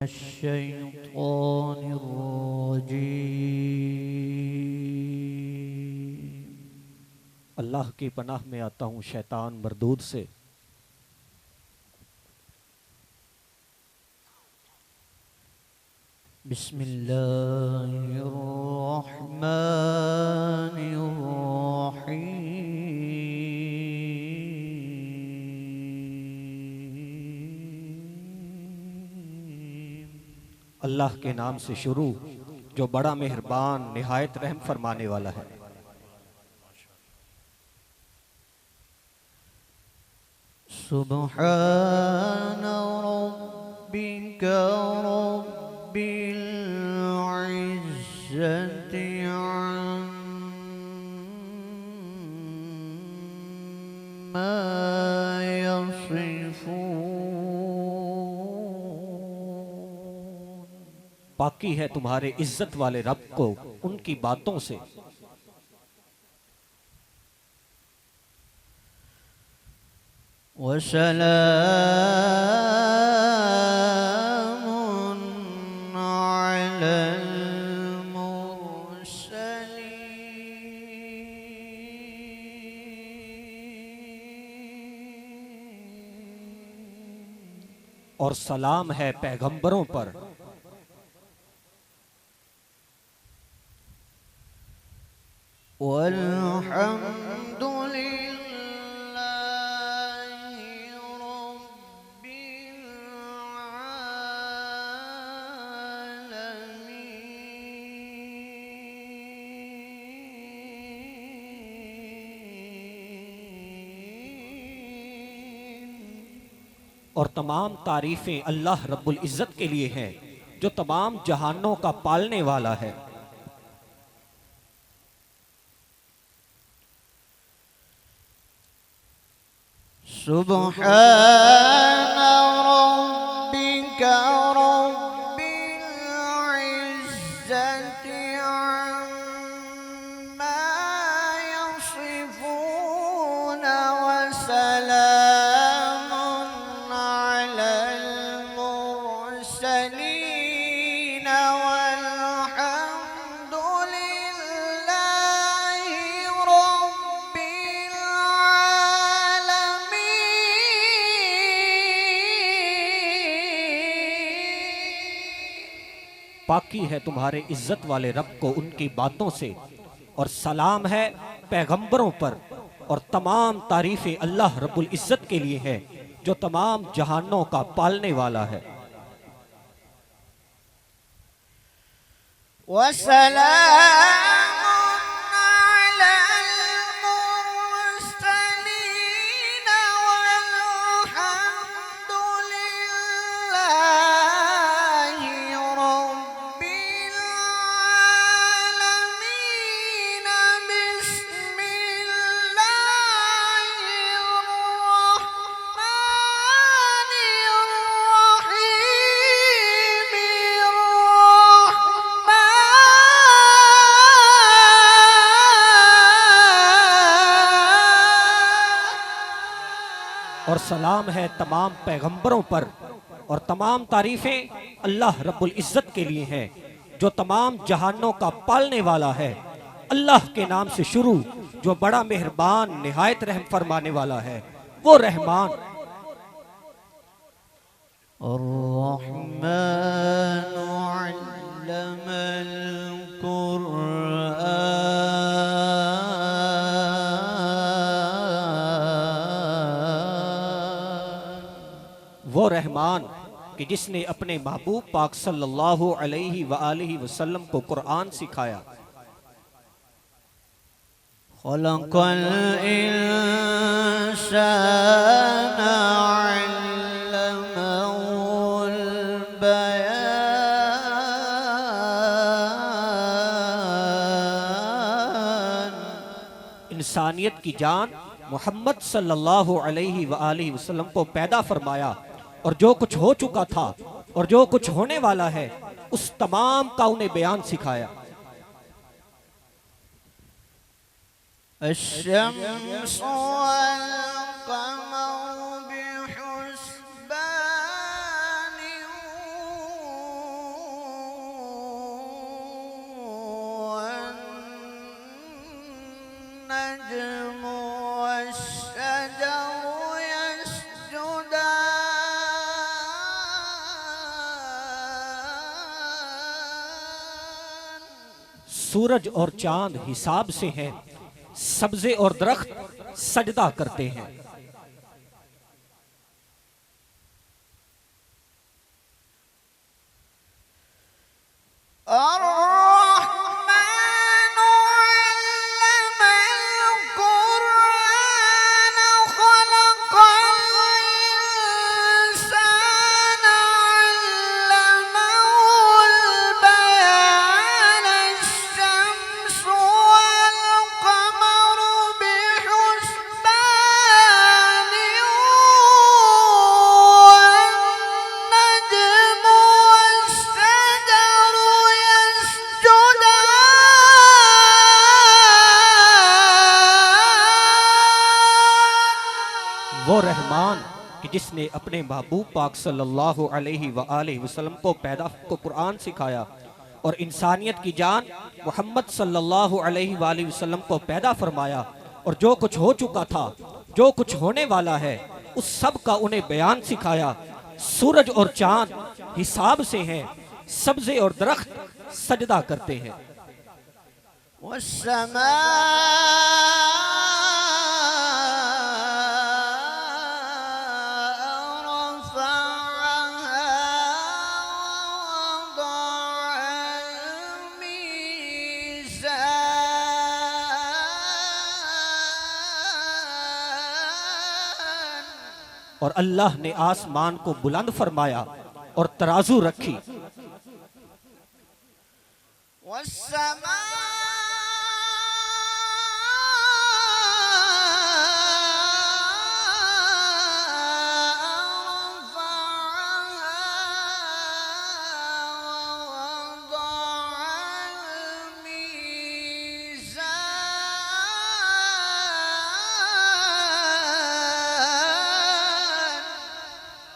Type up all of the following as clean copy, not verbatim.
मिनश्शैतानिर्रजीम। अल्लाह की पनाह में आता हूँ शैतान मरदूद से। बिस्मिल्लाहिर्रहमानिर्रहीम। अल्लाह के नाम से शुरू जो बड़ा मेहरबान निहायत रहम फरमाने वाला है। सुब्हान रब्बिका रब्बिल इज्जति अम्मा यसिफून। पाकी है तुम्हारे इज्जत वाले रब को उनकी बातों से। वसलामुन अलल मुरसलीन। और सलाम है पैगंबरों पर। वल्हम्दुलिल्लाहि रब्बिल आलमीन। और तमाम तारीफें अल्लाह रब्बुल इज्जत के लिए हैं जो तमाम जहानों का पालने वाला है। सुब्हान रब्बिका रब्बिल इज्जति अम्मा यसिफून वसलामुन अलल मुरसलीन वल्हम्दुलिल्लाहि रब्बिल पाकी है तुम्हारे इज्जत वाले रब को उनकी बातों से। और सलाम है पैगंबरों पर। और तमाम तारीफें अल्लाह रब्बुल इज्जत के लिए है जो तमाम जहानों का पालने वाला है। और सलाम है तमाम पैगंबरों पर। और तमाम तारीफें अल्लाह रब्बुल इज्जत के लिए हैं जो तमाम जहानों का पालने वाला है। अल्लाह के नाम से शुरू जो बड़ा मेहरबान निहायत रहम फरमाने वाला है वो रहमान। अर्रहमानु अल्लमल कुरआन। वो रहमान कि जिसने अपने महबूब पाक सल्लल्लाहु अलैहि वआलिहि वसल्लम को कुरान सिखाया। खलक़ल इंसान अल्लमहुल बयान। इंसानियत की जान मोहम्मद सल्लल्लाहु अलैहि वआलिहि वसल्लम को पैदा फरमाया और जो कुछ हो चुका था और जो कुछ होने वाला है उस तमाम का उन्हें बयान सिखाया। अश्शम्सु वल क़मरु बिहुस्बान सूरज और चांद हिसाब से हैं, सब्जे और दरख्त सजदा करते हैं। वो रहमान कि जिसने अपने महबूब पाक सल्लल्लाहु अलैहि वसल्लम को कुरान सिखाया और इंसानियत की जान मोहम्मद सल्लल्लाहु अलैहि वसल्लम को पैदा फरमाया, और जो कुछ हो चुका था, जो कुछ होने वाला है, उस सब का उन्हें बयान सिखाया। सूरज और चांद हिसाब से हैं, सब्जे और दरख्त सजदा करते हैं। और अल्लाह ने आसमान को बुलंद फरमाया और तराजू रखी।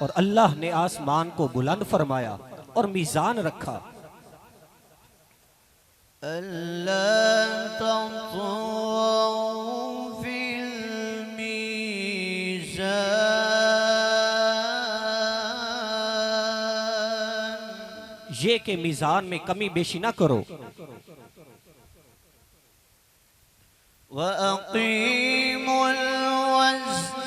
और अल्लाह ने आसमान को बुलंद फरमाया और मीज़ान रखा। ये कि मीज़ान में कमी बेशी ना करो। वअक़ीमुल वज़्न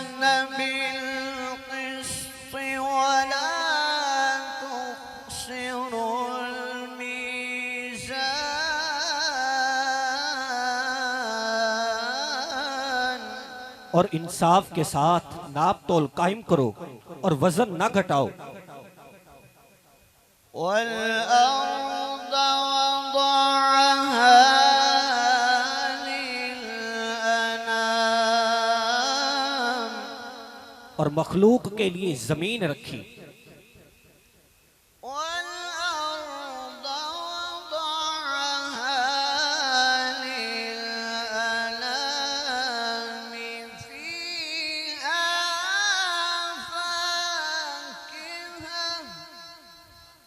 और इंसाफ के साथ नाप तोल कायम करो और वजन ना घटाओ। और मखलूक के लिए जमीन रखी।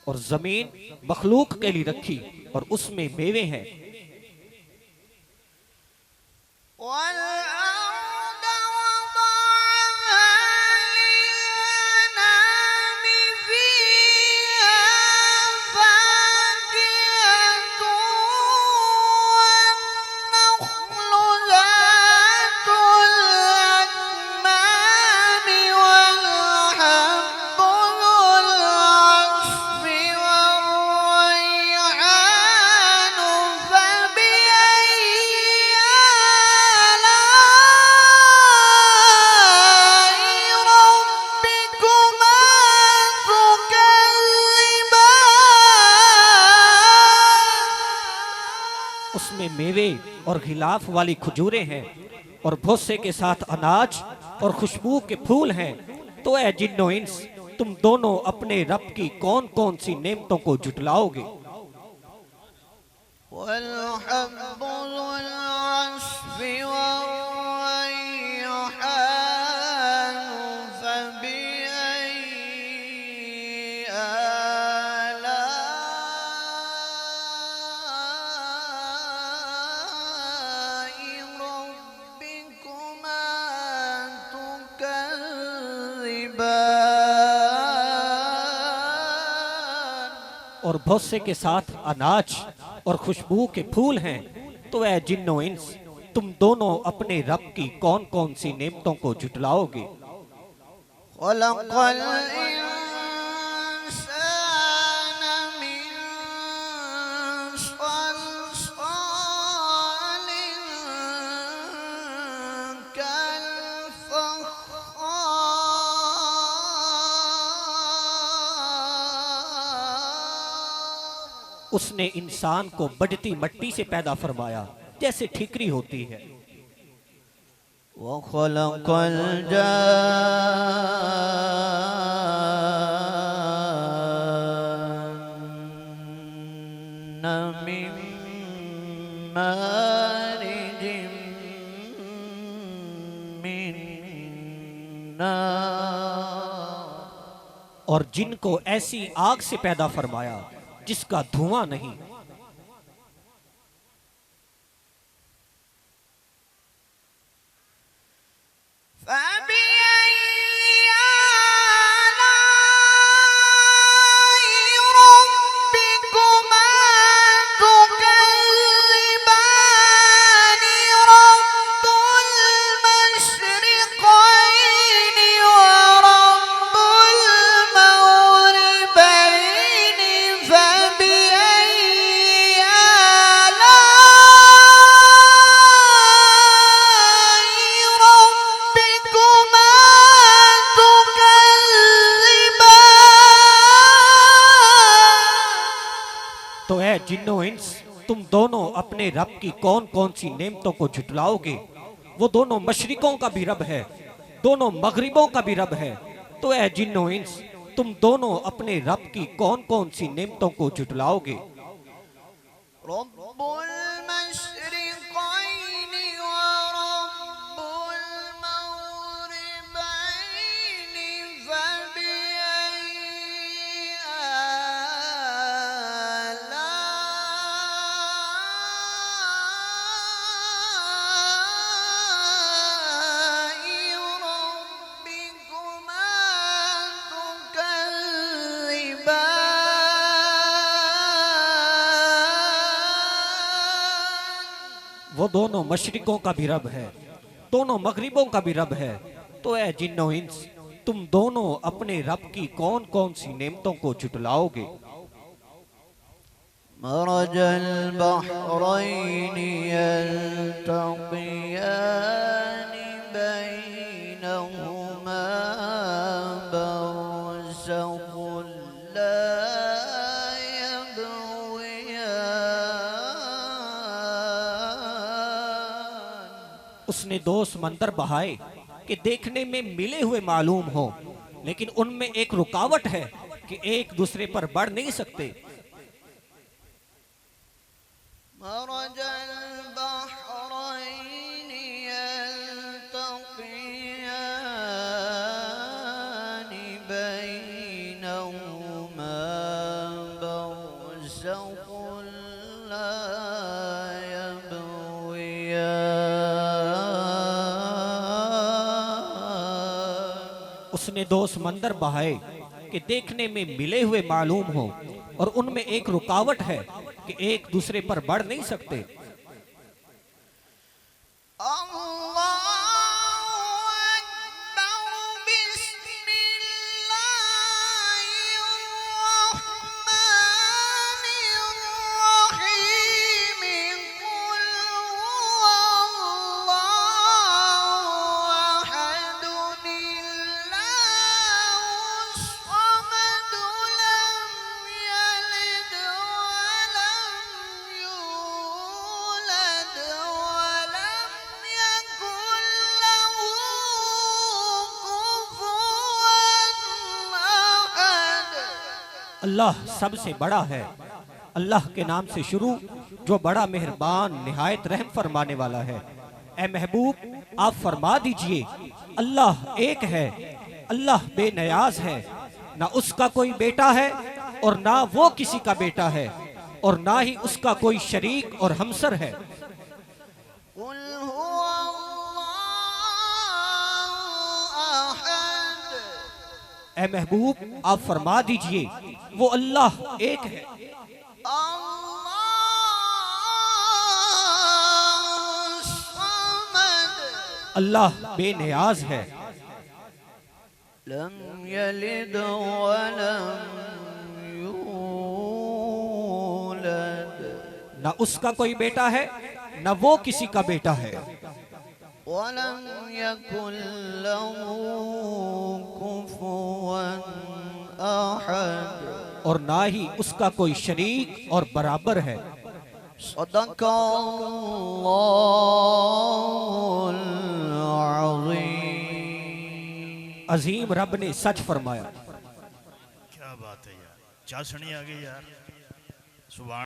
और जमीन मखलूक के लिए रखी और उसमें मेवे हैं। उसमें मेवे और गिलाफ वाली खजूरें हैं और भूसे के साथ अनाज और खुशबू के फूल हैं। तो ऐ जिन्नो इंस, तुम दोनों अपने रब की कौन कौन सी नेमतों को जुटलाओगे। और भूसे के साथ अनाज और खुशबू के फूल हैं, तो ऐ जिन्नो इंस तुम दोनों अपने रब की कौन कौन सी नेमतों को झुटलाओगे। खलक़ल इंसान मिन सलसालिन कल फ़ख़्ख़ार। उसने इंसान को बढ़ती मिट्टी से पैदा फरमाया जैसे ठीकरी होती है। वख़लक़ल जान्न मिन मारिजिम मिन नार। और जिनको ऐसी आग से पैदा फरमाया जिसका धुआं नहीं। तो ऐ जिन्नो इंस तुम दोनों अपने रब की कौन कौन सी नेमतों को झुटलाओगे। वो दोनों मशरिकों का भी रब है, दोनों मगरिबों का भी रब है। तो ऐ जिन्नो इंस तुम दोनों अपने रब की कौन कौन सी नेमतों को झुटलाओगे। रब्बुल मशरिक़ैनि व रब्बुल मग़रिबैनि फ़बिअय्यि आलाइ रब्बिकुमा तुकज़्ज़िबान। वो दोनों मशरिकों का भी रब है, दोनों मगरिबों का भी रब है। तो ऐ जिन्नो इंस तुम दोनों अपने रब की कौन कौन सी नेमतों को झुटलाओगे। मरजल बहरैनि यल्तक़ियानि बैनहुमा बरज़ख़ुन ला यबग़ियान। उसने दो समंदर बहाए कि देखने में मिले हुए मालूम हो, लेकिन उनमें एक रुकावट है कि एक दूसरे पर बढ़ नहीं सकते। मरजल बहरैनि यल्तक़ियानि बैनहुमा बरज़ख़ुन ला यबग़ियान। उसने दो समंदर बहाए कि देखने में मिले हुए मालूम हो, और उनमें एक रुकावट है कि एक दूसरे पर बढ़ नहीं सकते। अल्लाह सबसे बड़ा है। अल्लाह के नाम से शुरू जो बड़ा मेहरबान निहायत रहम फरमाने वाला है। ए महबूब आप फरमा दीजिए अल्लाह एक है, अल्लाह बेनियाज है, ना उसका कोई बेटा है और ना वो किसी का बेटा है, और ना ही उसका कोई शरीक और हमसर है। ए महबूब आप फरमा दीजिए वो अल्लाह एक है। अल्लाह अल्लाह बेनियाज है। लम यलिद वलम यूलद, न उसका कोई बेटा है न वो किसी का बेटा है। वलम यकुल लहू कुफुवन अहद, और ना ही उसका कोई शरीक और बराबर है। सदक़ल्लाहुल अज़ीम। अजीम रब ने सच फरमाया। क्या बात है यार, चाशनी आ गई यार, सुभान।